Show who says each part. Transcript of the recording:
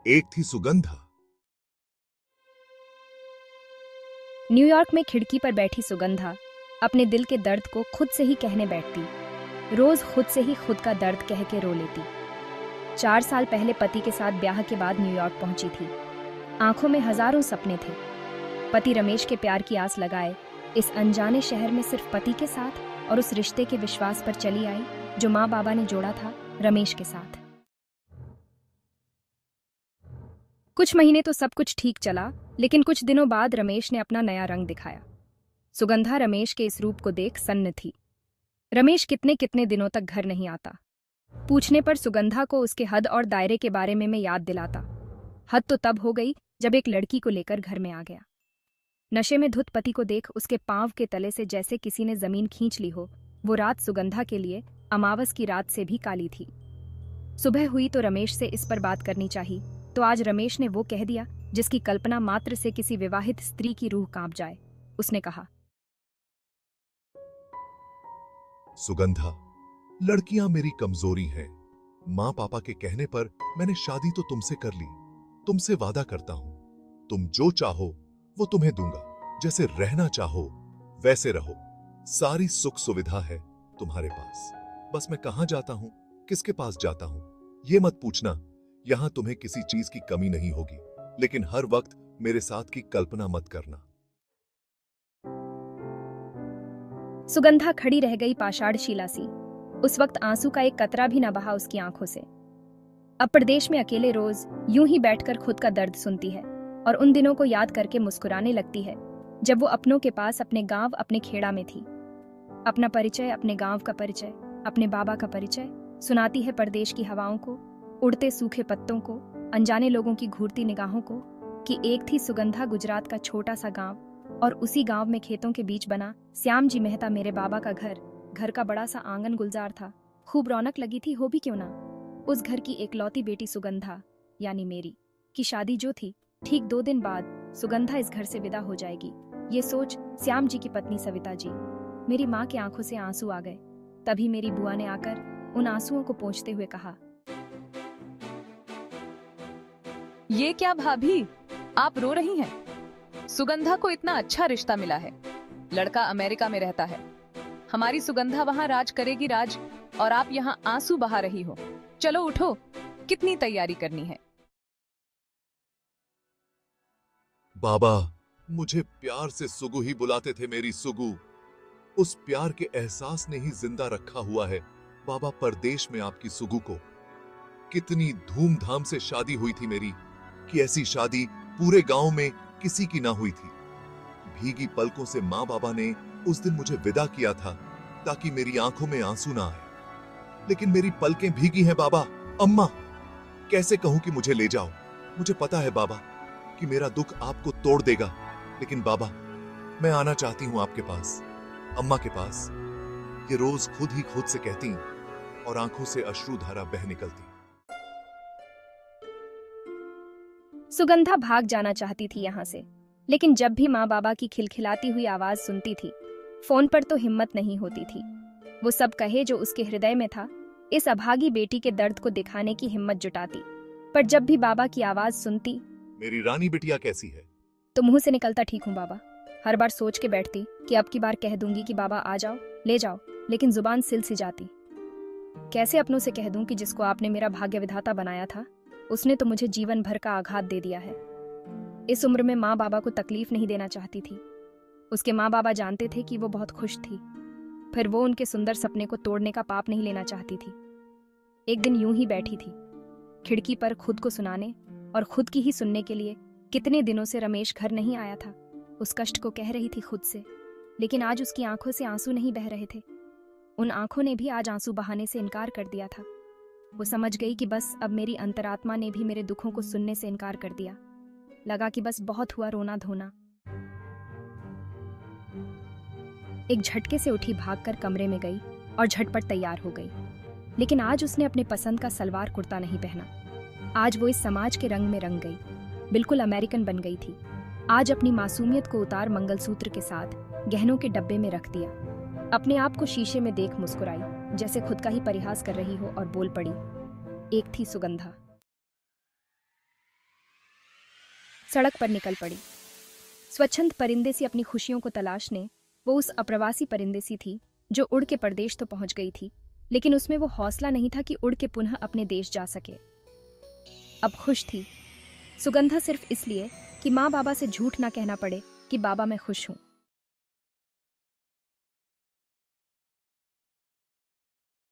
Speaker 1: एक थी सुगंधा।
Speaker 2: न्यूयॉर्क में खिड़की पर बैठी सुगंधा अपने दिल के दर्द को खुद से ही कहने बैठती। रोज खुद से ही खुद का दर्द कह के रो लेती। 4 साल पहले पति के साथ ब्याह के बाद न्यूयॉर्क पहुंची थी। आंखों में हजारों सपने थे। पति रमेश के प्यार की आस लगाए इस अनजाने शहर में सिर्फ पति के साथ और उस रिश्ते के विश्वास पर चली आई जो माँ बाबा ने जोड़ा था रमेश के साथ। कुछ महीने तो सब कुछ ठीक चला, लेकिन कुछ दिनों बाद रमेश ने अपना नया रंग दिखाया। सुगंधा रमेश के इस रूप को देख सन्न थी। रमेश कितने कितने दिनों तक घर नहीं आता। पूछने पर सुगंधा को उसके हद और दायरे के बारे में मैं याद दिलाता। हद तो तब हो गई जब एक लड़की को लेकर घर में आ गया। नशे में धुत पति को देख उसके पांव के तले से जैसे किसी ने जमीन खींच ली हो। वो रात सुगंधा के लिए अमावस की रात से भी काली थी। सुबह हुई तो रमेश से इस पर बात करनी चाहिए, तो आज रमेश ने वो कह दिया जिसकी कल्पना मात्र से किसी विवाहित स्त्री की रूह कांप जाए। उसने कहा,
Speaker 1: सुगंधा, लड़कियां मेरी कमजोरी हैं। माँ पापा के कहने पर मैंने शादी तो तुमसे कर ली। तुमसे वादा करता हूं, तुम जो चाहो वो तुम्हें दूंगा। जैसे रहना चाहो वैसे रहो। सारी सुख सुविधा है तुम्हारे पास। बस मैं कहां जाता हूं, किसके पास जाता हूं, ये मत पूछना। यहां तुम्हें किसी चीज की कमी नहीं होगी, लेकिन हर वक्त मेरे साथ की कल्पना मत करना।
Speaker 2: सुगंधा खड़ी रह गई पाषाण शिला सी। उस वक्त आंसू का एक कतरा भी न बहा उसकी आंखों से। अब प्रदेश में अकेले रोज यूं ही बैठकर खुद का दर्द सुनती है और उन दिनों को याद करके मुस्कुराने लगती है जब वो अपनों के पास अपने गांव, अपने खेड़ा में थी। अपना परिचय, अपने गांव का परिचय, अपने बाबा का परिचय सुनाती है परदेश की हवाओं को, उड़ते सूखे पत्तों को, अनजाने लोगों की घूरती निगाहों को, कि एक थी सुगंधा गुजरात का छोटा सा गांव, और उसी गांव में खेतों के बीच बना श्याम जी मेहता मेरे बाबा का घर। घर का बड़ा सा आंगन गुलजार था, खूब रौनक लगी थी, हो भी क्यों ना। उस घर की एकलौती बेटी सुगंधा यानी मेरी की शादी जो थी, ठीक 2 दिन बाद सुगंधा इस घर से विदा हो जाएगी। ये सोच श्याम जी की पत्नी सविता जी, मेरी माँ की आंखों से आंसू आ गए। तभी मेरी बुआ ने आकर उन आंसुओं को पोंछते हुए कहा,
Speaker 3: ये क्या भाभी, आप रो रही हैं? सुगंधा को इतना अच्छा रिश्ता मिला है। लड़का अमेरिका में रहता है। हमारी सुगंधा वहाँ राज करेगी राज, और आप यहाँ आंसू बहा रही हो। चलो उठो, कितनी तैयारी करनी है।
Speaker 1: बाबा, मुझे प्यार से सुगु ही बुलाते थे, मेरी सुगु। उस प्यार के एहसास ने ही जिंदा रखा हुआ है बाबा परदेश में आपकी सुगु को। कितनी धूमधाम से शादी हुई थी मेरी, कि ऐसी शादी पूरे गांव में किसी की ना हुई थी। भीगी पलकों से माँ बाबा ने उस दिन मुझे विदा किया था ताकि मेरी आंखों में आंसू ना आए, लेकिन मेरी पलकें भीगी हैं बाबा। अम्मा, कैसे कहूं कि मुझे ले जाओ। मुझे पता है बाबा कि मेरा दुख आपको तोड़ देगा, लेकिन बाबा मैं आना चाहती हूं आपके पास, अम्मा के पास। ये रोज खुद ही खुद से कहती और आंखों से अश्रुधारा बह निकलती।
Speaker 2: सुगंधा भाग जाना चाहती थी यहाँ से, लेकिन जब भी माँ बाबा की खिलखिलाती हुई आवाज सुनती थी, फोन पर तो हिम्मत नहीं होती थी। वो सब कहे जो उसके हृदय में था, इस अभागी बेटी के दर्द को दिखाने की हिम्मत जुटाती। पर जब भी बाबा की आवाज सुनती,
Speaker 1: मेरी रानी बिटिया कैसी है,
Speaker 2: तो मुंह से निकलता, ठीक हूँ बाबा। हर बार सोच के बैठती कि अब की बार कह दूंगी कि बाबा आ जाओ, ले जाओ, लेकिन जुबान सिल सी जाती। कैसे अपनों से कह दूं कि जिसको आपने मेरा भाग्य विधाता बनाया था, उसने तो मुझे जीवन भर का आघात दे दिया है। इस उम्र में माँ बाबा को तकलीफ नहीं देना चाहती थी। उसके माँ बाबा जानते थे कि वो बहुत खुश थी, फिर वो उनके सुंदर सपने को तोड़ने का पाप नहीं लेना चाहती थी। एक दिन यूं ही बैठी थी, खिड़की पर खुद को सुनाने और खुद की ही सुनने के लिए। कितने दिनों से रमेश घर नहीं आया था, उस कष्ट को कह रही थी खुद से, लेकिन आज उसकी आंखों से आंसू नहीं बह रहे थे। उन आंखों ने भी आज आंसू बहाने से इनकार कर दिया था। वो समझ गई कि बस अब मेरी अंतरात्मा ने भी मेरे दुखों को सुनने से इनकार कर दिया। लगा कि बस बहुत हुआ रोना धोना। एक झटके से उठी, भागकर कमरे में गई और झटपट तैयार हो गई। लेकिन आज उसने अपने पसंद का सलवार कुर्ता नहीं पहना। आज वो इस समाज के रंग में रंग गई, बिल्कुल अमेरिकन बन गई थी। आज अपनी मासूमियत को उतार मंगलसूत्र के साथ गहनों के डब्बे में रख दिया। अपने आप को शीशे में देख मुस्कुराई, जैसे खुद का ही परिहास कर रही हो, और बोल पड़ी, एक थी सुगंधा। सड़क पर निकल पड़ी। स्वच्छंद परिंदे सी अपनी खुशियों को तलाशने वो उस अप्रवासी परिंदे सी थी जो उड़ के परदेश तो पहुंच गई थी, लेकिन उसमें वो हौसला नहीं था कि उड़ के पुनः अपने देश जा सके। अब खुश थी सुगंधा सिर्फ इसलिए कि माँ बाबा से झूठ ना कहना पड़े कि बाबा मैं खुश हूं।